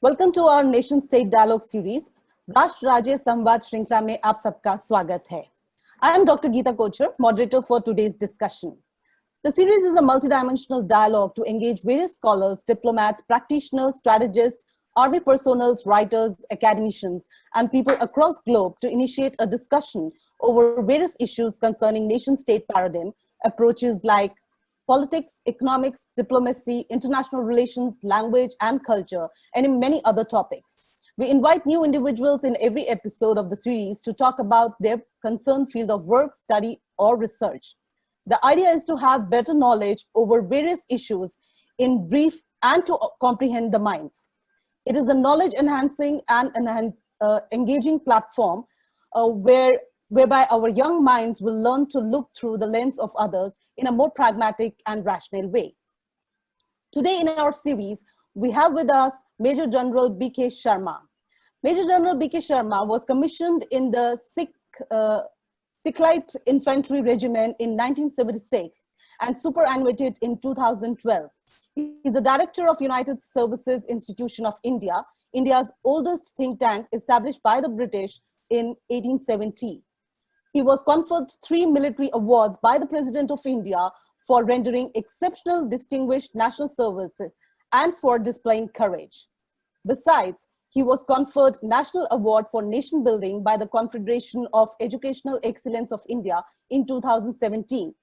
Welcome to our nation state dialogue series राष्ट्र राज्य संवाद श्रृंखला में आप सबका स्वागत है. I am Dr. Geeta Kochar, moderator for today's discussion. The series is a multidimensional dialogue to engage various scholars, diplomats, practitioners, strategists, army personnel, writers, academicians, and people across the globe to initiate a discussion over various issues concerning nation-state paradigm, approaches like politics, economics, diplomacy, international relations, language, and culture, and in many other topics. We invite new individuals in every episode of the series to talk about their concerned field of work, study, or research. The idea is to have better knowledge over various issues in brief and to comprehend the minds. It is a knowledge-enhancing and engaging platform whereby our young minds will learn to look through the lens of others in a more pragmatic and rational way. Today in our series, we have with us Major General BK Sharma. Major General BK Sharma was commissioned in the SIKHLIGHT Infantry Regiment in 1976 and superannuated in 2012. He is the director of United Services Institution of India, India's oldest think tank established by the British in 1870. He was conferred 3 military awards by the President of India for rendering exceptional distinguished national service and for displaying courage. Besides, he was conferred National Award for Nation Building by the Confederation of Educational Excellence of India in 2017.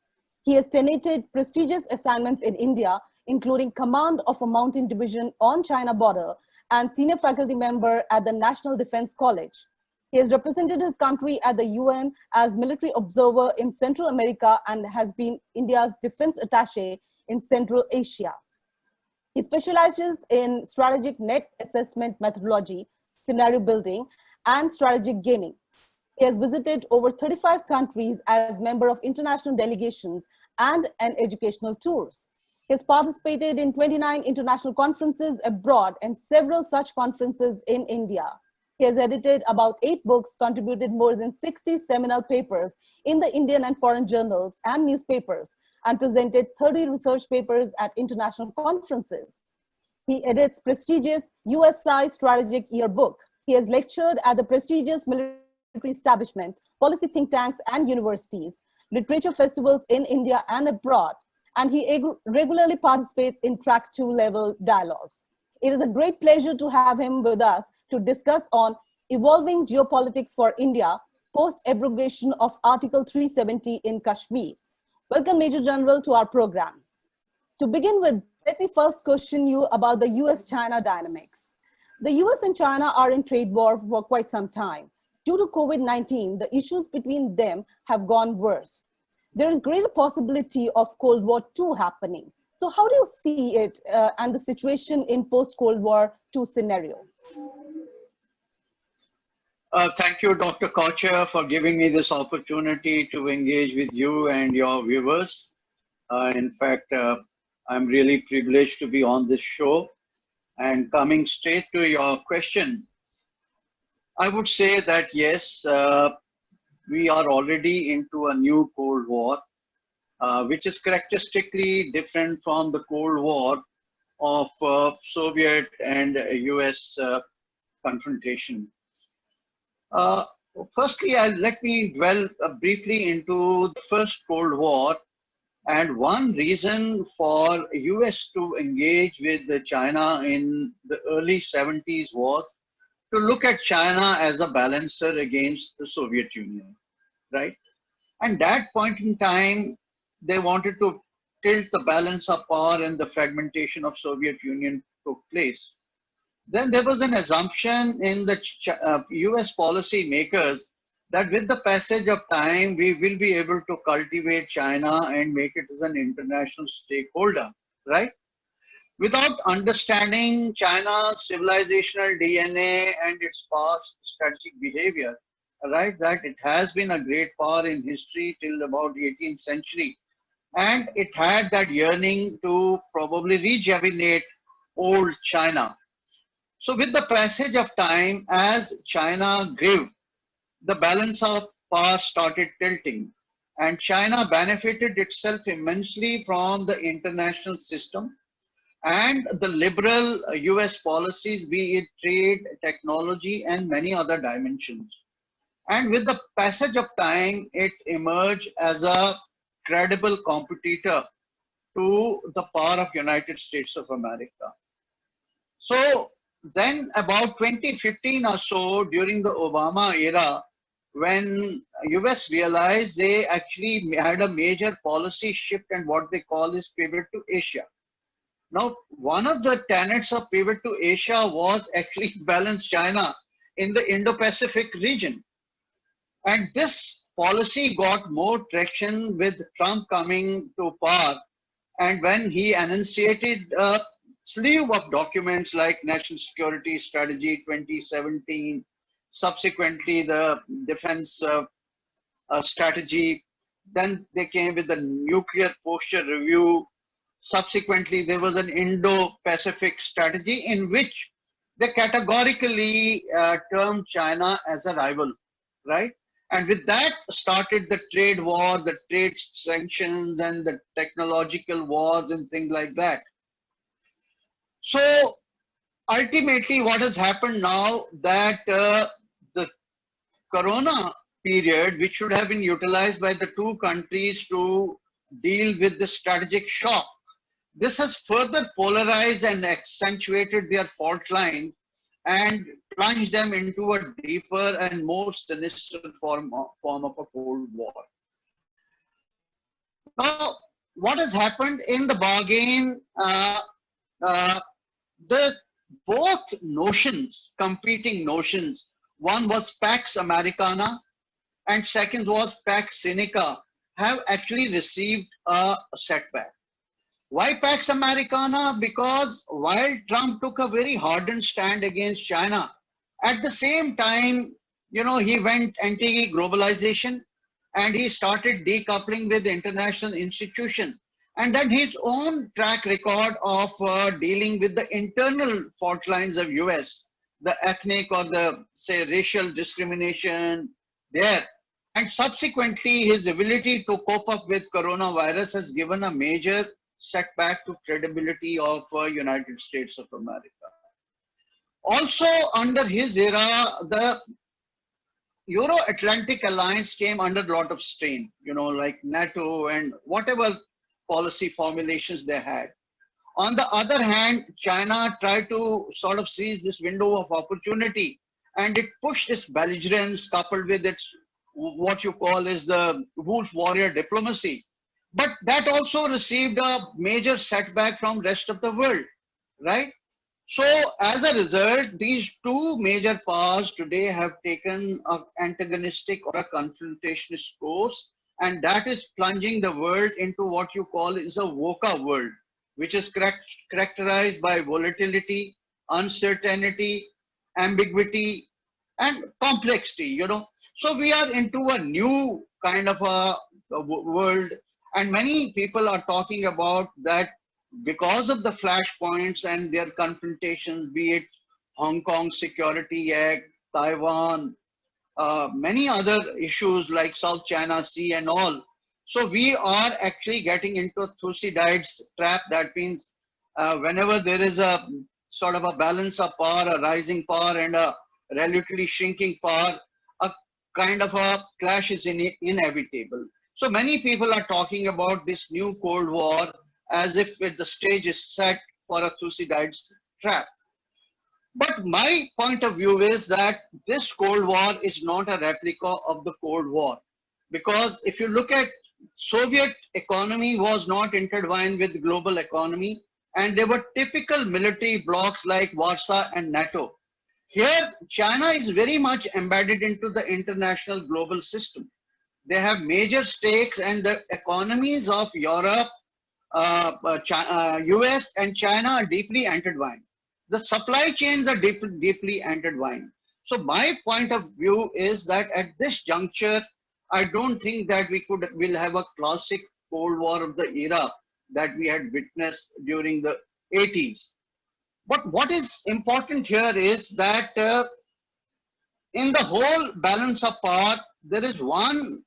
He has tenanted prestigious assignments in India, including command of a mountain division on China border and senior faculty member at the National Defense College. He has represented his country at the UN as military observer in Central America and has been India's defense attaché in Central Asia. He specializes in strategic net assessment methodology, scenario building, and strategic gaming. He has visited over 35 countries as member of international delegations and educational tours. He has participated in 29 international conferences abroad and several such conferences in India. He has edited about 8 books, contributed more than 60 seminal papers in the Indian and foreign journals and newspapers, and presented 30 research papers at international conferences. He edits prestigious USI Strategic Year Book. He has lectured at the prestigious military establishment, policy think tanks and universities, literature festivals in India and abroad, and he regularly participates in Track 2 level dialogues. It is a great pleasure to have him with us to discuss on evolving geopolitics for India post-abrogation of Article 370 in Kashmir. Welcome, Major General, to our program. To begin with, let me first question you about the US-China dynamics. The US and China are in trade war for quite some time. Due to COVID-19, the issues between them have gone worse. There is greater possibility of Cold War II happening. So how do you see it and the situation in post-Cold War II scenario? Thank you, Dr. Kochar, for giving me this opportunity to engage with you and your viewers. In fact, I'm really privileged to be on this show. And coming straight to your question, I would say that yes, we are already into a new Cold War, which is characteristically different from the Cold War of Soviet and US confrontation. Firstly, let me dwell briefly into the first Cold War. And one reason for US to engage with China in the early 70s was to look at China as a balancer against the Soviet Union, right? And that point in time, they wanted to tilt the balance of power, and the fragmentation of Soviet Union took place. Then there was an assumption in the US policy makers that with the passage of time, we will be able to cultivate China and make it as an international stakeholder, right? Without understanding China's civilizational DNA and its past strategic behavior, right? That it has been a great power in history till about the 18th century. And it had that yearning to probably rejuvenate old China. So with the passage of time, as China grew, the balance of power started tilting, and China benefited itself immensely from the international system. and the liberal US policies, be it trade, technology, and many other dimensions. And with the passage of time, it emerged as a credible competitor to the power of United States of America. So then about 2015 or so, during the Obama era, when US realized they actually had a major policy shift and what they call is pivot to Asia. Now, one of the tenets of pivot to Asia was actually balance China in the Indo-Pacific region. And this policy got more traction with Trump coming to power. And when he enunciated a slew of documents like National Security Strategy 2017, subsequently the Defense Strategy, then they came with the Nuclear Posture Review. Subsequently, there was an Indo-Pacific strategy in which they categorically termed China as a rival, right? And with that started the trade war, the trade sanctions, and the technological wars and things like that. So ultimately, what has happened now that the Corona period, which should have been utilized by the two countries to deal with the strategic shock, this has further polarized and accentuated their fault line and plunged them into a deeper and more sinister form of a Cold War. Now, what has happened in the bargain, the both notions, competing notions, one was Pax Americana and second was Pax Sinica, have actually received a setback. Why Pax Americana? Because while Trump took a very hardened stand against China, at the same time, you know, he went anti-globalization and he started decoupling with international institutions. And then his own track record of dealing with the internal fault lines of US, the ethnic or the, say, racial discrimination there. And subsequently, his ability to cope up with coronavirus has given a major setback to credibility of United States of America. Also, under his era, the Euro-Atlantic alliance came under a lot of strain, you know, like NATO and whatever policy formulations they had. On the other hand, China tried to sort of seize this window of opportunity, and it pushed its belligerence coupled with its what you call is the wolf warrior diplomacy. But that also received a major setback from rest of the world, right? So as a result, these two major powers today have taken an antagonistic or a confrontationist course, and that is plunging the world into what you call is a VUCA world, which is characterized by volatility, uncertainty, ambiguity, and complexity, you know. So we are into a new kind of a world, and many people are talking about that because of the flashpoints and their confrontations, be it Hong Kong Security Act, Taiwan, many other issues like South China Sea and all. So we are actually getting into a Thucydides trap. That means whenever there is a sort of a balance of power, a rising power and a relatively shrinking power, a kind of a clash is inevitable. So many people are talking about this new Cold War as if the stage is set for a Thucydides trap. But my point of view is that this Cold War is not a replica of the Cold War. Because if you look at Soviet economy was not intertwined with global economy, and there were typical military blocs like Warsaw and NATO. Here, China is very much embedded into the international global system. They have major stakes, and the economies of Europe, US and China are deeply intertwined. The supply chains are deeply intertwined. So my point of view is that at this juncture, I don't think that we'll have a classic Cold War of the era that we had witnessed during the 80s. But what is important here is that in the whole balance of power, there is one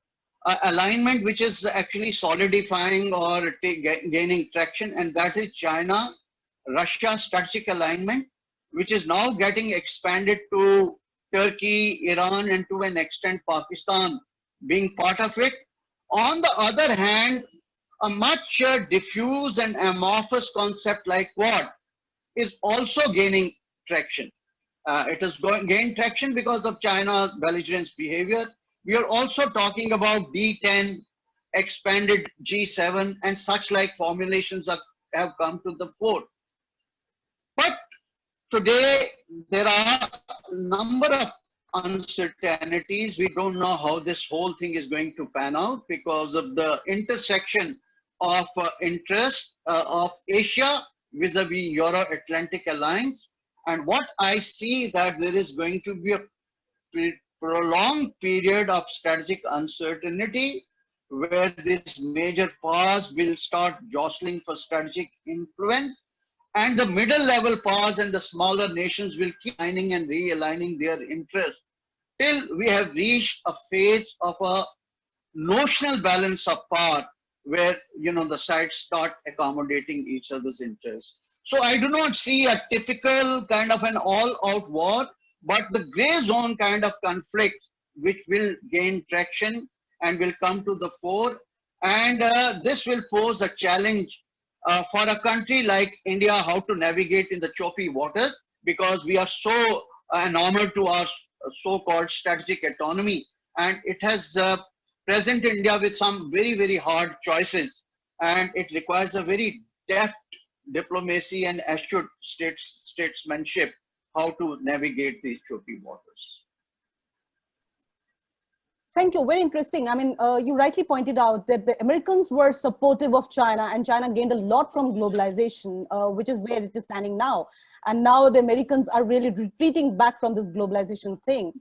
alignment which is actually solidifying or gaining traction, and that is China Russia strategic alignment, which is now getting expanded to Turkey, Iran, and to an extent Pakistan being part of it. On the other hand, a much diffuse and amorphous concept like Quad is also gaining traction. It has gained traction because of China's belligerent behavior. We are also talking about D10, expanded G7, and such like formulations have come to the fore. But today, there are a number of uncertainties. We don't know how this whole thing is going to pan out because of the intersection of interest of Asia vis-a-vis Euro-Atlantic alliance. And what I see that there is going to be a prolonged period of strategic uncertainty where these major powers will start jostling for strategic influence, and the middle level powers and the smaller nations will keep aligning and realigning their interests till we have reached a phase of a notional balance of power where the sides start accommodating each other's interests. So I do not see a typical kind of an all-out war, but the gray zone kind of conflict which will gain traction and will come to the fore. And this will pose a challenge for a country like India, how to navigate in the choppy waters, because we are so enamored to our so-called strategic autonomy. And it has presented India with some very, very hard choices. And it requires a very deft diplomacy and astute statesmanship how to navigate these choppy waters. Thank you. Very interesting. I mean, you rightly pointed out that the Americans were supportive of China, and China gained a lot from globalization, which is where it is standing now. And now the Americans are really retreating back from this globalization thing.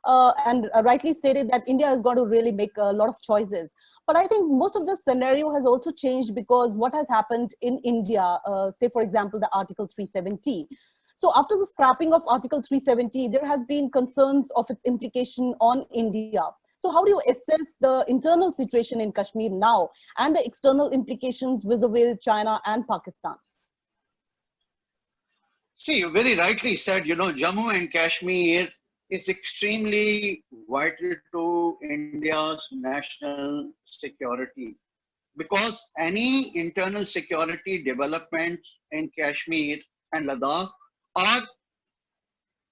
And rightly stated that India is going to really make a lot of choices. But I think most of the scenario has also changed because what has happened in India, say, for example, the Article 370. So after the scrapping of Article 370, there has been concerns of its implication on India. So how do you assess the internal situation in Kashmir now and the external implications vis-a-vis China and Pakistan? See, you very rightly said, Jammu and Kashmir is extremely vital to India's national security, because any internal security developments in Kashmir and Ladakh are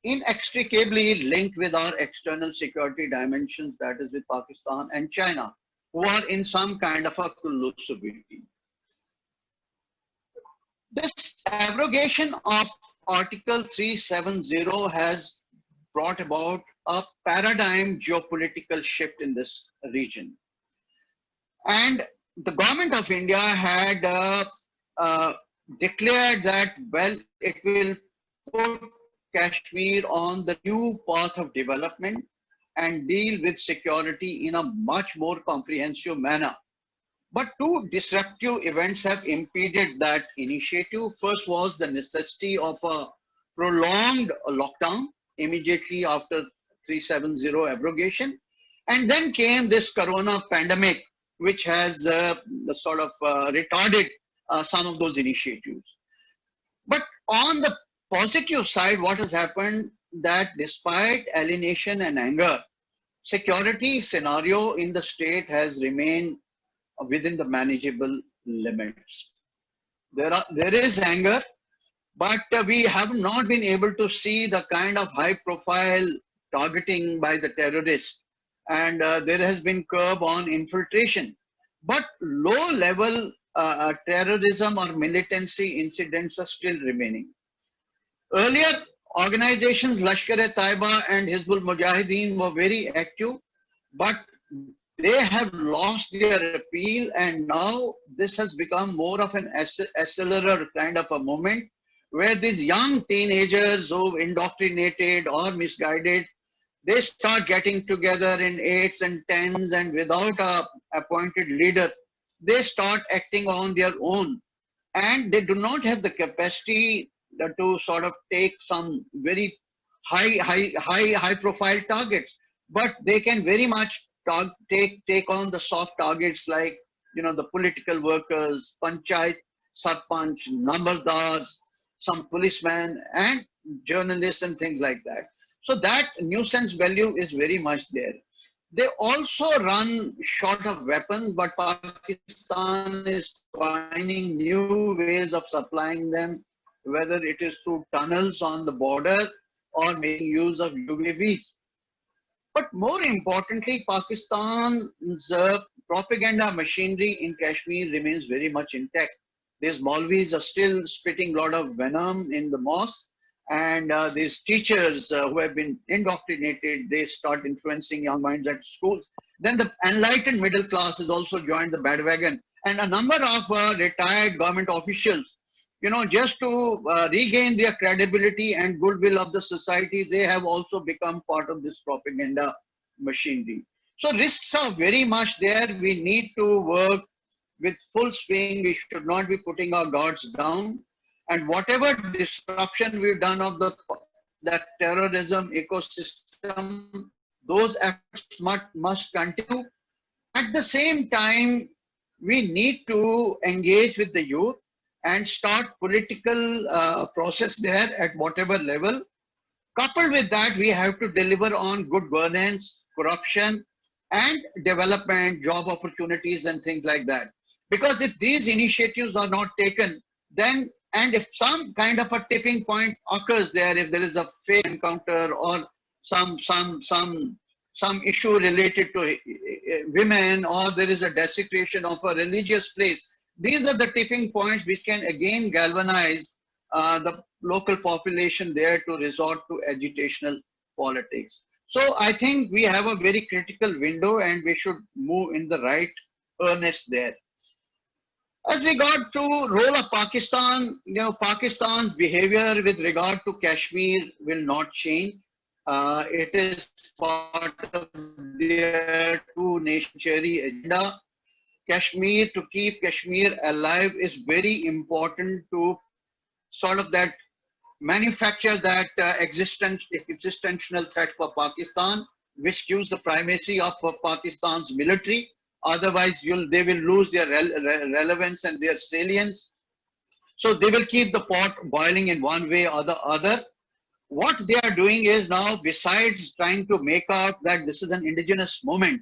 inextricably linked with our external security dimensions, that is with Pakistan and China, who are in some kind of a collusivity. This abrogation of Article 370 has brought about a paradigm geopolitical shift in this region. And the government of India had declared that, well, it will put Kashmir on the new path of development and deal with security in a much more comprehensive manner. But two disruptive events have impeded that initiative. First was the necessity of a prolonged lockdown immediately after 370 abrogation. And then came this corona pandemic, which has retarded some of those initiatives. But on the positive side, what has happened that despite alienation and anger, security scenario in the state has remained within the manageable limits. There is anger, but we have not been able to see the kind of high profile targeting by the terrorists, and there has been curb on infiltration. But low level terrorism or militancy incidents are still remaining. Earlier, organizations Lashkar-e-Taiba and Hizbul Mujahideen were very active, but they have lost their appeal, and now this has become more of an accelerator kind of a moment where these young teenagers who indoctrinated or misguided, they start getting together in 8s and 10s, and without a appointed leader, they start acting on their own, and they do not have the capacity to sort of take some very high profile targets, but they can very much take on the soft targets like the political workers, panchayat, sarpanch, nambardars, some policemen and journalists and things like that. So that nuisance value is very much there. They also run short of weapons, but Pakistan is finding new ways of supplying them, whether it is through tunnels on the border or making use of UAVs. But more importantly, Pakistan's propaganda machinery in Kashmir remains very much intact. These Maulvis are still spitting a lot of venom in the mosque, and these teachers who have been indoctrinated, they start influencing young minds at schools. Then the enlightened middle class has also joined the bandwagon, and a number of retired government officials, you know, just to regain their credibility and goodwill of the society, they have also become part of this propaganda machinery. So risks are very much there. We need to work with full swing. We should not be putting our guards down. And whatever disruption we've done of that terrorism ecosystem, those efforts must continue. At the same time, we need to engage with the youth and start political process there at whatever level. Coupled with that, we have to deliver on good governance, corruption, and development, job opportunities, and things like that. Because if these initiatives are not taken, then, and if some kind of a tipping point occurs there, if there is a failed encounter or some issue related to women, or there is a desecration of a religious place, these are the tipping points which can again galvanize the local population there to resort to agitational politics. So I think we have a very critical window and we should move in the right earnest there. As regard to role of Pakistan, you know, Pakistan's behavior with regard to Kashmir will not change. It is part of their two-nation cherry agenda. Kashmir, to keep Kashmir alive, is very important to sort of that manufacture that existential threat for Pakistan, which gives the primacy of Pakistan's military. Otherwise, they will lose their relevance and their salience. So they will keep the pot boiling in one way or the other. What they are doing is now, besides trying to make out that this is an indigenous movement,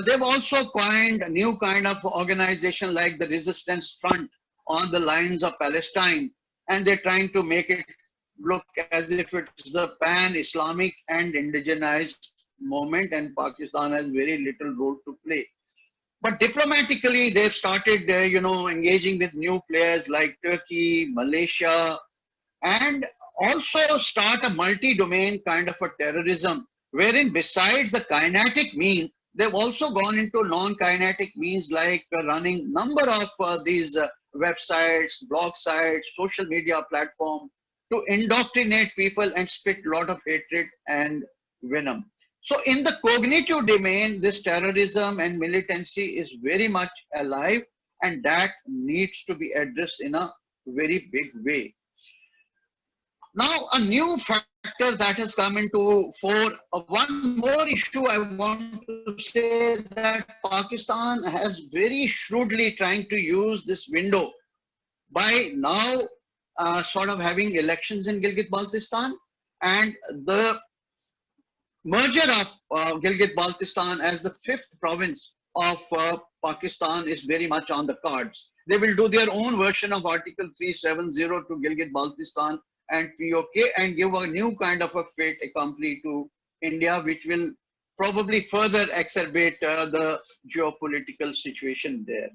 they've also coined a new kind of organization like the Resistance Front on the lines of Palestine. And they're trying to make it look as if it's a pan-Islamic and indigenized movement, and Pakistan has very little role to play. But diplomatically, they've started, you know, engaging with new players like Turkey, Malaysia, and also start a multi-domain kind of a terrorism, wherein besides the kinetic means, they've also gone into non-kinetic means like running number of these websites, blog sites, social media platform to indoctrinate people and spit a lot of hatred and venom. So in the cognitive domain, this terrorism and militancy is very much alive, and that needs to be addressed in a very big way. Now, a new factor that has come into fore, one more issue I want to say, that Pakistan has very shrewdly trying to use this window by now sort of having elections in Gilgit-Baltistan, and the merger of Gilgit-Baltistan as the 5th province of Pakistan is very much on the cards. They will do their own version of Article 370 to Gilgit-Baltistan and POK and give a new kind of a fait accompli to India, which will probably further exacerbate the geopolitical situation there.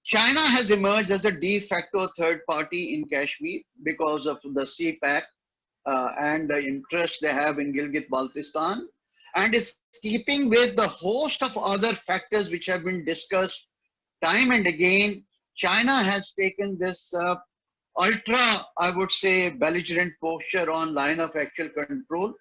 China has emerged as a de facto third party in Kashmir because of the CPAC and the interest they have in Gilgit-Baltistan. And it's keeping with the host of other factors which have been discussed time and again. China has taken this ultra, I would say, belligerent posture on line of actual control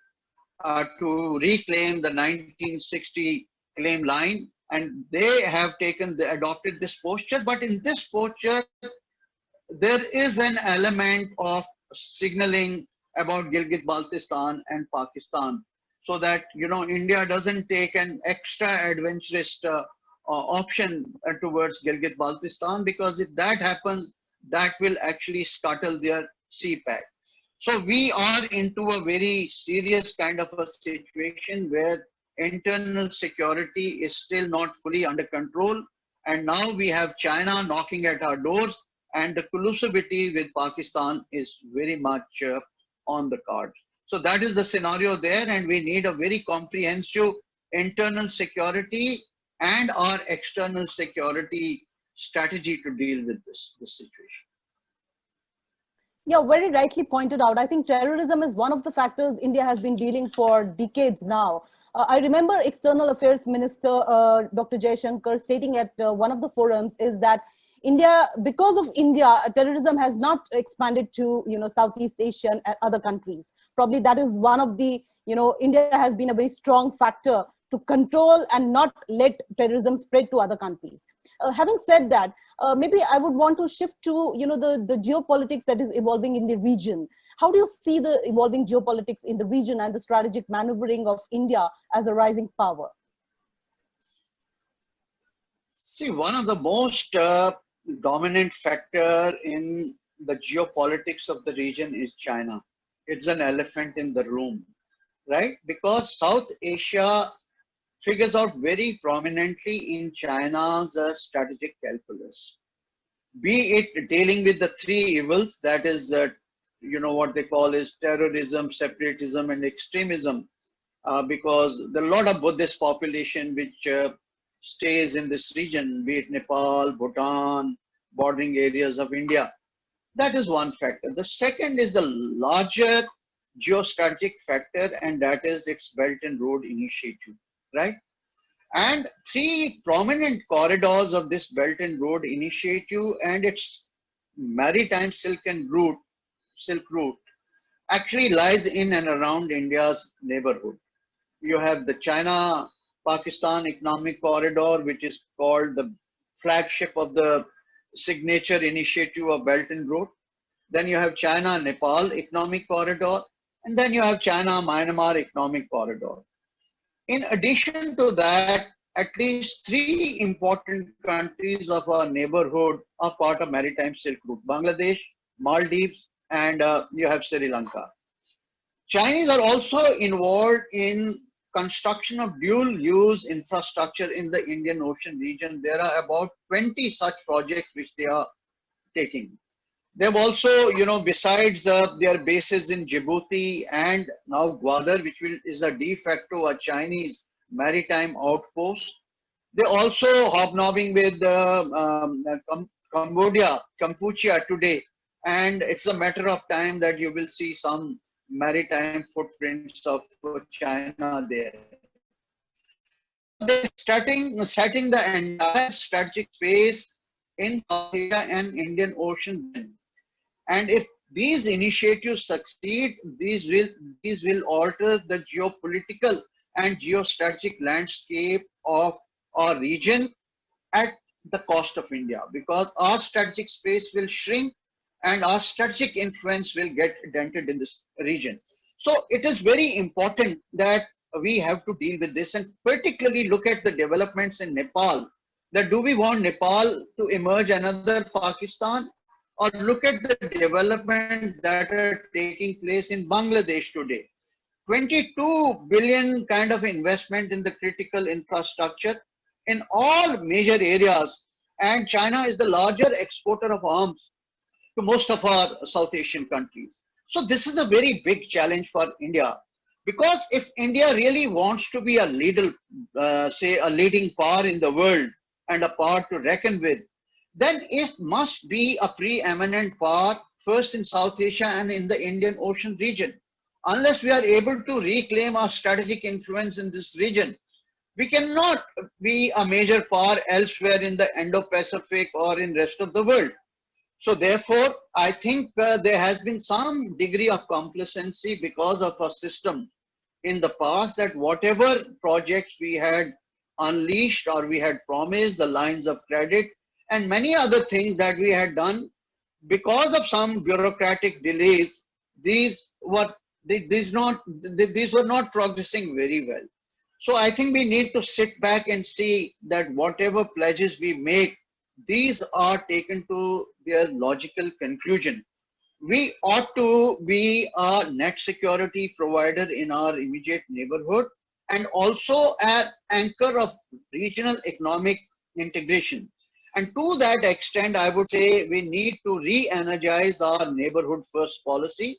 to reclaim the 1960 claim line. And they have adopted this posture. But in this posture, there is an element of signaling about Gilgit-Baltistan and Pakistan, so that, you know, India doesn't take an extra adventurous option towards Gilgit-Baltistan, because if that happens, that will actually scuttle their CPAC. So we are into a very serious kind of a situation where internal security is still not fully under control. And now we have China knocking at our doors, and the collusivity with Pakistan is very much on the cards. So that is the scenario there, and we need a very comprehensive internal security and our external security strategy to deal with this situation. Yeah, very rightly pointed out. I think terrorism is one of the factors India has been dealing for decades now. I remember External Affairs Minister Dr. Jaishankar stating at one of the forums is that India, because of India, terrorism has not expanded to, Southeast Asia and other countries. Probably that is one of the, India has been a very strong factor to control and not let terrorism spread to other countries. Having said that, maybe I would want to shift to, the geopolitics that is evolving in the region. How do you see the evolving geopolitics in the region and the strategic maneuvering of India as a rising power? See, one of the most dominant factor in the geopolitics of the region is China. It's an elephant in the room, right? Because South Asia figures out very prominently in China's strategic calculus. Be it dealing with the three evils, that is, what they call is terrorism, separatism, and extremism, because there are a lot of Buddhist population which stays in this region, be it Nepal, Bhutan, bordering areas of India. That is one factor. The second is the larger geostrategic factor, and that is its Belt and Road Initiative, right? And three prominent corridors of this Belt and Road Initiative and its maritime Silk Route actually lies in and around India's neighborhood. You have the China-Pakistan Economic Corridor, which is called the flagship of the signature initiative of Belt and Road. Then you have China-Nepal Economic Corridor, and then you have China-Myanmar Economic Corridor. In addition to that, at least three important countries of our neighborhood are part of maritime Silk Route: Bangladesh, Maldives, and you have Sri Lanka. Chinese are also involved in construction of dual-use infrastructure in the Indian Ocean region. There are about 20 such projects which they are taking. They've also, besides their bases in Djibouti and now Gwadar, which is a de facto a Chinese maritime outpost, they're also hobnobbing with Cambodia today. And it's a matter of time that you will see some maritime footprints of China there. They're setting the entire strategic space in South Asia and Indian Ocean. And if these initiatives succeed, these will alter the geopolitical and geostrategic landscape of our region at the cost of India, because our strategic space will shrink and our strategic influence will get dented in this region. So it is very important that we have to deal with this, and particularly look at the developments in Nepal. That do we want Nepal to emerge another Pakistan, or look at the developments that are taking place in Bangladesh today? 22 billion kind of investment in the critical infrastructure in all major areas, and China is the larger exporter of arms to most of our South Asian countries. So this is a very big challenge for India, because if India really wants to be a leader, a leading power in the world and a power to reckon with, then it must be a preeminent power first in South Asia and in the Indian Ocean region. Unless we are able to reclaim our strategic influence in this region, we cannot be a major power elsewhere in the Indo-Pacific or in rest of the world. So therefore, I think there has been some degree of complacency because of our system in the past, that whatever projects we had unleashed or we had promised, the lines of credit and many other things that we had done, because of some bureaucratic delays, these were not progressing very well. So I think we need to sit back and see that whatever pledges we make, these are taken to their logical conclusion. we ought to be a net security provider in our immediate neighborhood and also an anchor of regional economic integration. And to that extent, I would say we need to re-energize our neighborhood first policy,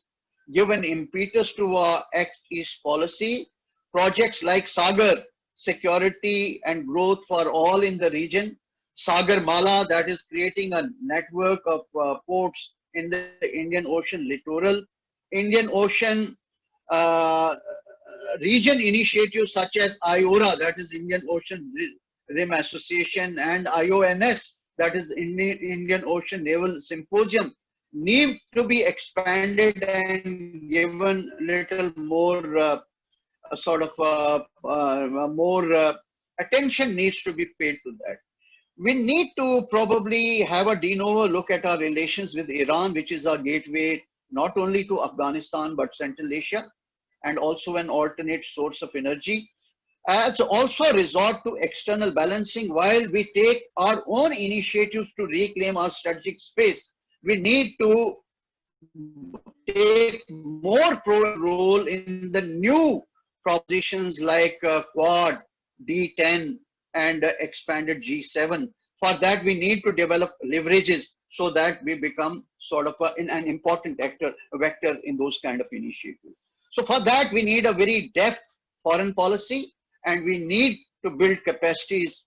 give an impetus to our Act East policy, projects like Sagar, security and growth for all in the region, Sagar Mala, that is creating a network of ports in the Indian Ocean littoral, Indian Ocean region initiatives such as IORA, that is Indian Ocean Rim Association, and IONS, that is Indian Ocean Naval Symposium, need to be expanded and given little more more attention needs to be paid to that. We need to probably have a de novo look at our relations with Iran, which is our gateway not only to Afghanistan but Central Asia, and also an alternate source of energy. As also resort to external balancing while we take our own initiatives to reclaim our strategic space. We need to take more role in the new propositions like Quad, D10, and expanded G7. For that, we need to develop leverages so that we become sort of an important vector in those kind of initiatives. So for that, we need a very deft foreign policy, and we need to build capacities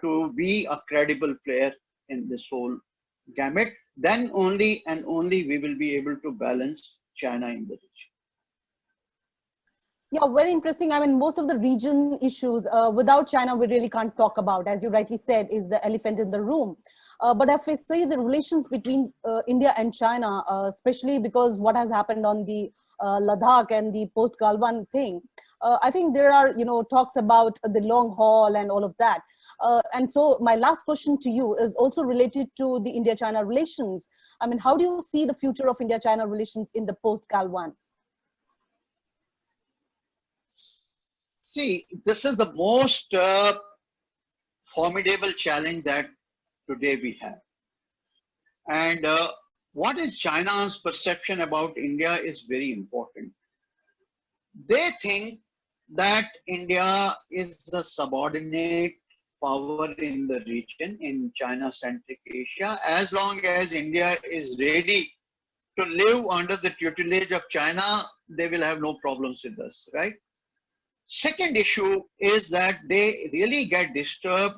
to be a credible player in this whole gamut. Then only and only we will be able to balance China in the region. Yeah, very interesting. I mean, most of the region issues without China, we really can't talk about, as you rightly said, is the elephant in the room. But if I say the relations between India and China, especially because what has happened on the Ladakh and the post-Galwan thing, I think there are, talks about the long haul and all of that. And so my last question to you is also related to the India-China relations. I mean, how do you see the future of India-China relations in the post-Galwan? See, this is the most formidable challenge that today we have. And what is China's perception about India is very important. They think that India is a subordinate power in the region, in China-centric Asia. As long as India is ready to live under the tutelage of China, they will have no problems with us, right? Second issue is that they really get disturbed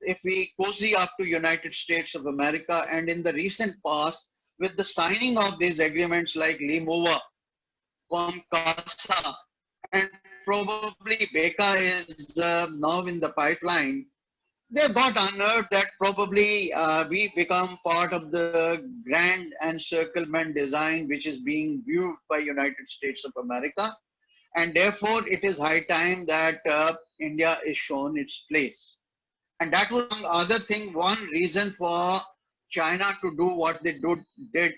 if we cozy up to United States of America, and in the recent past, with the signing of these agreements like Limova, COMCASA, and probably BK is now in the pipeline, they got unnerved that probably we become part of the grand encirclement design which is being viewed by United States of America. And therefore, it is high time that India is shown its place. And that was, among other things, one reason for China to do what they did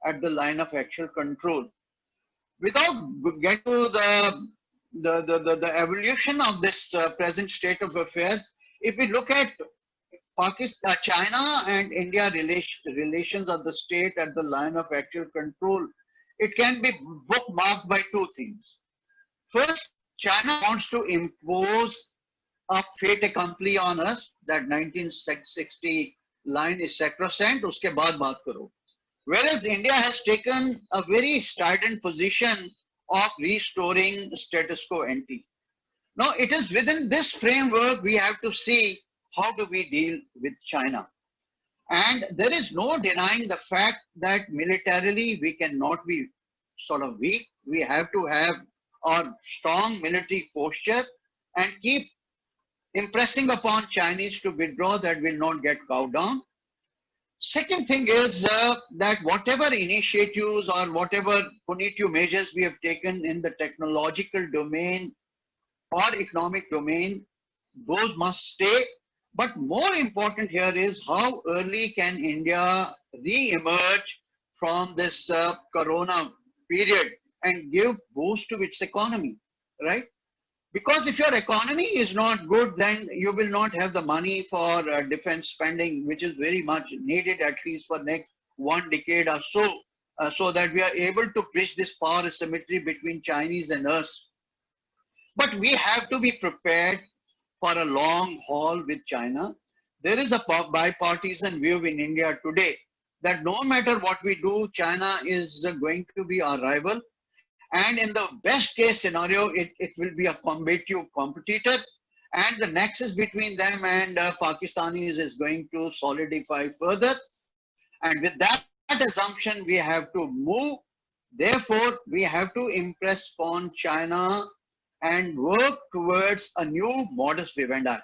at the line of actual control. Without getting to the evolution of this present state of affairs, if we look at Pakistan, China and India relations of the state at the line of actual control, it can be bookmarked by two things. First, China wants to impose a fait accompli on us, that 1960 line is sacrosanct, uske baad baat karo. Whereas India has taken a very strident position of restoring status quo ante. Now, it is within this framework we have to see how do we deal with China. And there is no denying the fact that militarily we cannot be sort of weak. We have to have a strong military posture and keep impressing upon Chinese to withdraw, that will not get bowed down. Second thing is that whatever initiatives or whatever punitive measures we have taken in the technological domain or economic domain, those must stay. But more important here is how early can India re-emerge from this corona period and give boost to its economy, right? Because if your economy is not good, then you will not have the money for defense spending, which is very much needed, at least for next one decade or so. so that we are able to bridge this power asymmetry between Chinese and us. But we have to be prepared for a long haul with China. There is a bipartisan view in India today that no matter what we do, China is going to be our rival. And in the best case scenario, it will be a combative competitor. And the nexus between them and Pakistanis is going to solidify further. And with that assumption, we have to move. Therefore, we have to impress upon China and work towards a new modus vivendi.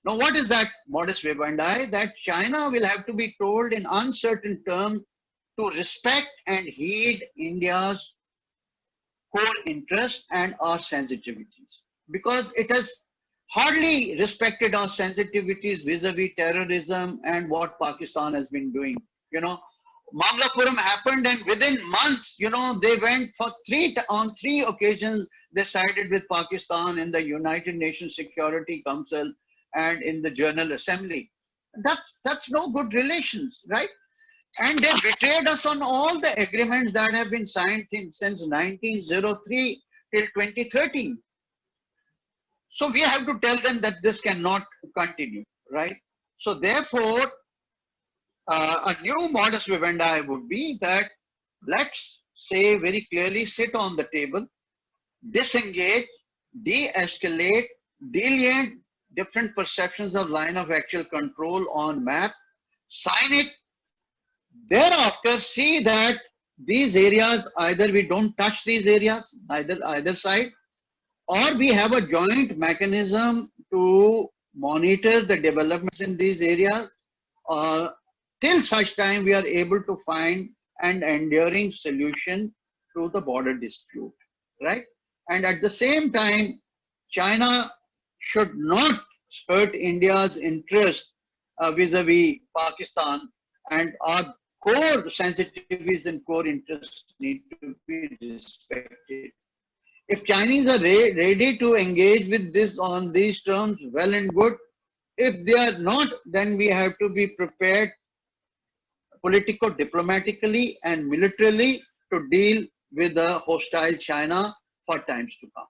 Now, what is that modus vivendi? That China will have to be told in uncertain terms to respect and heed India's core interests and our sensitivities, because it has hardly respected our sensitivities vis-a-vis terrorism and what Pakistan has been doing. You know, Mangapuram happened, and within months, you know, they went for on three occasions, they sided with Pakistan in the United Nations Security Council and in the General Assembly. That's no good relations, right? And they betrayed us on all the agreements that have been signed since 1903 till 2013. So we have to tell them that this cannot continue, right? So therefore, a new modus vivendi would be that let's say very clearly, sit on the table, disengage, de-escalate, delineate different perceptions of line of actual control on map, sign it. Thereafter, see that these areas, either we don't touch these areas, either side, or we have a joint mechanism to monitor the developments in these areas till such time we are able to find an enduring solution to the border dispute, right? And at the same time, China should not hurt India's interest vis-a-vis Pakistan, and our core sensitivities and core interests need to be respected. If Chinese are ready to engage with this on these terms, well and good. If they are not, then we have to be prepared politico-diplomatically and militarily to deal with the hostile China for times to come.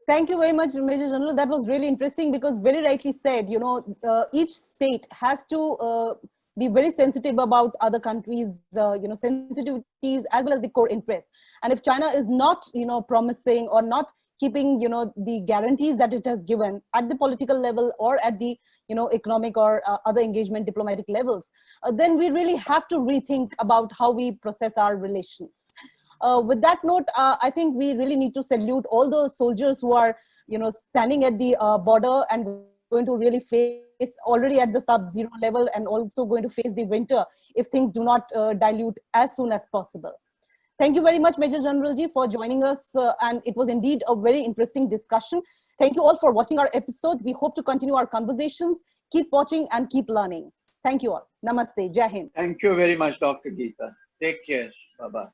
Thank you very much, Major General. That was really interesting, because very rightly said, you know, each state has to be very sensitive about other countries, you know, sensitivities as well as the core interests. And if China is not, you know, promising or not keeping, you know, the guarantees that it has given at the political level or at the, you know, economic or other engagement diplomatic levels, then we really have to rethink about how we process our relations. With that note, I think we really need to salute all those soldiers who are, you know, standing at the border and going to really face already at the sub-zero level, and also going to face the winter if things do not dilute as soon as possible. Thank you very much, Major General Ji, for joining us. And it was indeed a very interesting discussion. Thank you all for watching our episode. We hope to continue our conversations. Keep watching and keep learning. Thank you all. Namaste. Jai Hind. Thank you very much, Dr. Geeta. Take care. Bye-bye.